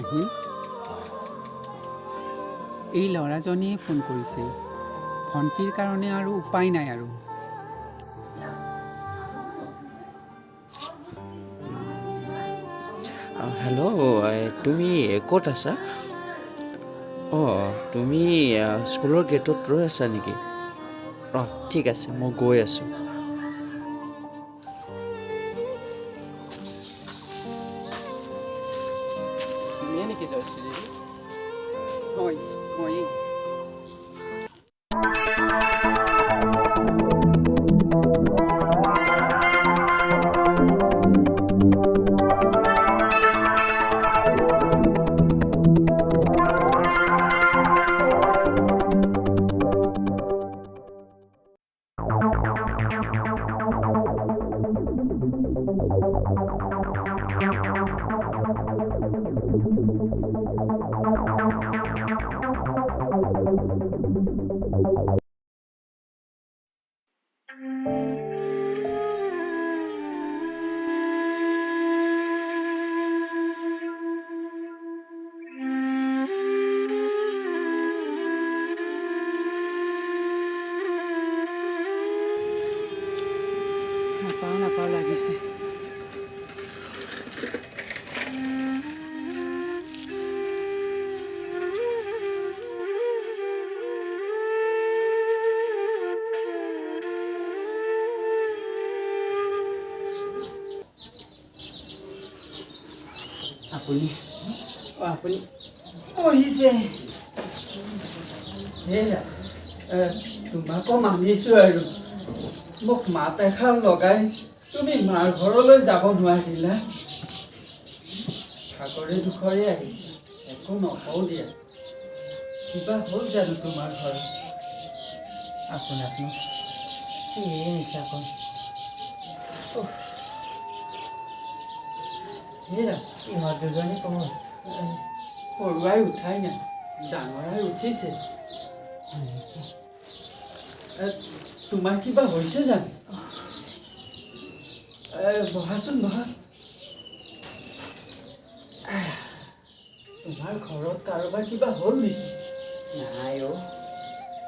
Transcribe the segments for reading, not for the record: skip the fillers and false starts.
আহিল এই ল'ৰাজনীয়ে ফোন কৰিছিল ভণ্টিৰ কাৰণে আৰু উপায় নাই আৰু হেল্ল' তুমি ক'ত আছা তুমি স্কুলৰ গেটত ৰৈ আছা নেকি ঠিক আছে মই গৈ আছোঁ তুমিয়ে নেকি জয়শ্ৰী হয় ময়েই নাপাওঁ লাগিছে আপুনি পঢ়িছে সেয়া তোমাকো মানিছোঁ আৰু মোক মাত এষাৰ লগাই তুমি মাৰ ঘৰলৈ যাব নোৱাৰিলা ভাগৰে দুখৰে আহিছে একো নকওঁ দিয়া কিবা হ'ল জানো তোমাৰ ঘৰত আপোনাকনো কিয়ে মিছা কম সেয়া ইহঁত দুজনী ক'ব সৰুৱাই উঠাই নাই ডাঙৰাই উঠিছে তোমাৰ কিবা হৈছে জানো বহাচোন বহা তোমাৰ ঘৰত কাৰোবাৰ কিবা হ'ল নেকি নাই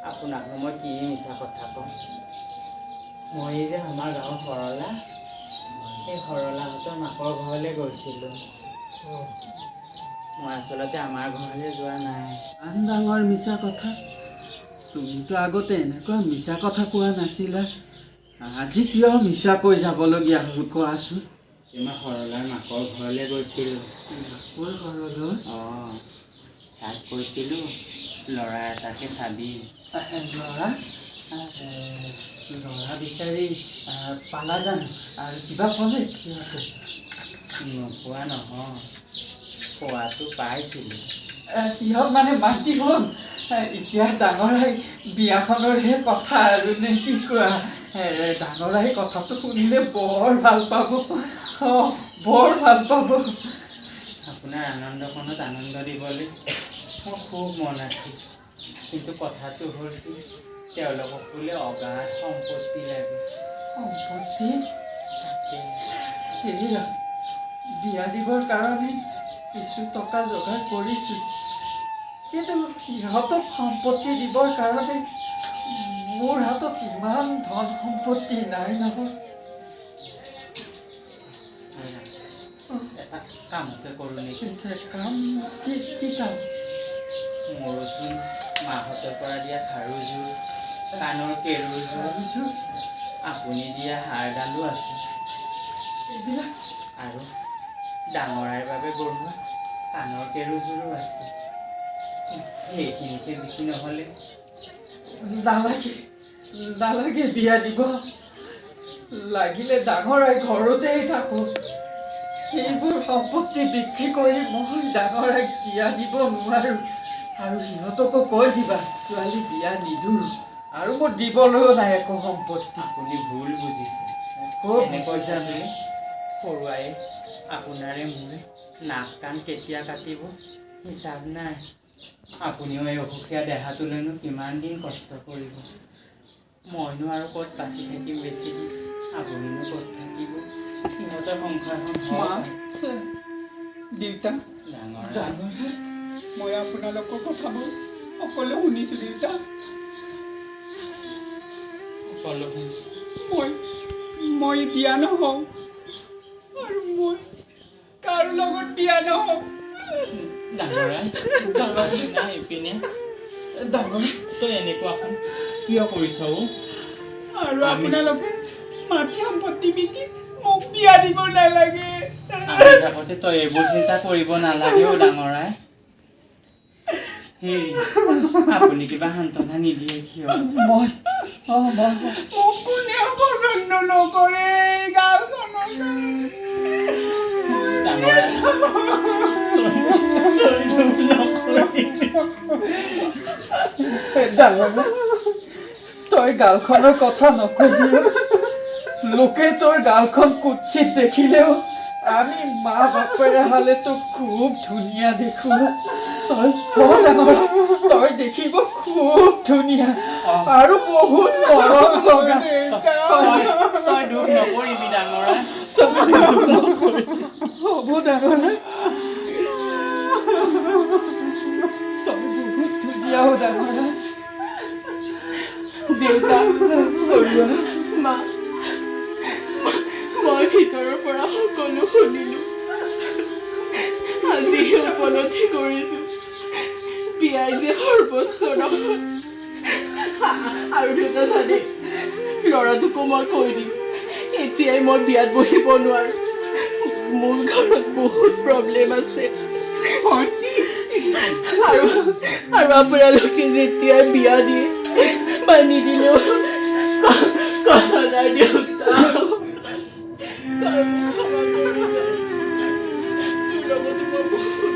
আপোনাকনো মই কি মিছা কথা কওঁ মই যে আমাৰ গাঁৱৰ সৰলা সেই সৰলাহঁতৰ মাকৰ ঘৰলৈ গৈছিলোঁ মই আচলতে আমাৰ ঘৰলৈ যোৱা নাই ইমান ডাঙৰ মিছা কথা তুমিতো আগতে এনেকুৱা মিছা কথা কোৱা নাছিলা আজি কিয় মিছা কৈ যাবলগীয়া হ'ল কোৱাচোন মই সৰলাৰ মাকৰ ঘৰলৈ গৈছিলোঁ মাকৰ ঘৰলৈ তাত কৈছিলোঁ ল'ৰা এটাকে চাবি ল'ৰা বিচাৰি পালা জানো আৰু কিবা ক'লে নোপোৱা নহয় পোৱাটো পাইছিলোঁ কিহত মানে মাতি হ'ল এতিয়া ডাঙৰাই বিয়াখনৰহে কথা আৰু নে কি কোৱা ডাঙৰাই কথাটো শুনিলে বৰ ভাল পাব বৰ ভাল পাব আপোনাৰ আনন্দখনত আনন্দ দিবলৈ মোৰ খুব মন আছিল কিন্তু কথাটো হ'ল কি তেওঁলোকক বোলে অগাধ সম্পত্তি লাগে সম্পত্তি সেয়া বিয়া দিবৰ কাৰণে কিছু টকা যোগাৰ কৰিছোঁ কিন্তু সিহঁতক সম্পত্তি দিবৰ কাৰণে মোৰ হাতত ইমান ধন সম্পত্তি নাই নহয় এটা কামকে কৰোঁ নেকি কাম কি কাম মোৰচোন মাহঁতৰ পৰা দিয়া খাৰুযোৰ কাণৰ কেৰুযোৰ আপুনি দিয়া হাৰডালো আছে এইবিলাক আৰু ডাঙৰাৰ বাবে গঢ়োৱা কাণৰ কেৰুযোৰো আছে সেইখিনিকে বিক্ৰী নহ'লে নালাগে বিয়া দিব লাগিলে ডাঙৰাই ঘৰতেই থাকোঁ সেইবোৰ সম্পত্তি বিক্ৰী কৰি মই ডাঙৰাক বিয়া দিব নোৱাৰোঁ আৰু সিহঁতকো কৈ দিবা ছোৱালী বিয়া নিদিওঁ আৰু মোৰ দিবলৈও নাই একো সম্পত্তি আপুনি ভুল বুজিছে এনেকৈ জানে সৰুৱাই আপোনাৰে মোৰে নাক কাণ কেতিয়া কাটিব হিচাপ নাই আপুনিও এই অসুখীয়া দেহাটোলৈনো কিমান দিন কষ্ট কৰিব মইনো আৰু ক'ত বাচি থাকিম বেছি দিন আপুনিনো ক'ত থাকিব সিহঁতৰ সংসাৰখন দেউতা, ডাঙৰাই মই আপোনালোকৰ কথাবোৰ সকলো শুনিছোঁ দেউতা। মই বিয়া নহওঁ আৰু মই কাৰো লগত বিয়া নহওঁ। ডাঙৰাই নাই ইপিনে ডাঙৰাই তই এনেকুৱা কিয় কৰিছ আৰু আপোনালোকে মাটি সম্পত্তি বিকি মোক বিয়া দিব নালাগে। আমি থাকোঁতে তই এইবোৰ চিন্তা কৰিব নালাগে ডাঙৰাই। হেৰি আপুনি কিবা সান্তনা নিদিয়ে কিয়? মই মোক কোনেও পচন্দ নকৰে গাঁওখনত। ডাঙৰাই ডাঙৰাই তই গালখনৰ কথা নকবি। লোকে তোৰ গালখন কুৎসিত দেখিলেও আমি মা বাপেৰে হালে তোক খুব ধুনীয়া দেখো। তই ডাঙৰ, তই দেখিব খুব ধুনীয়া আৰু বহুত মৰম লগা। তই দুখ নকৰিবি ডাঙৰাই। হ'ব ডাঙৰাই, তই বহুত ধুনীয়া হ ডাঙৰাই। দেউতা, মা, মই ভিতৰৰ পৰা সকলো শুনিলো। আজি উপলব্ধি কৰিছো বিয়াই যে সৰ্বোচ্চ নহয়। আৰু দেউতা জানে, ল'ৰাটোকো মই কৈ দিম এতিয়াই মই বিয়াত বহিব নোৱাৰো। মোৰ ঘৰত বহুত প্ৰব্লেম আছে। আৰু আপোনালোকে যেতিয়া বিয়া দিয়ে বা নিদিলেও কথা নাই দেউতা। তই মোক ক্ষমা কৰি দে। তোৰ লগতো মই বহুত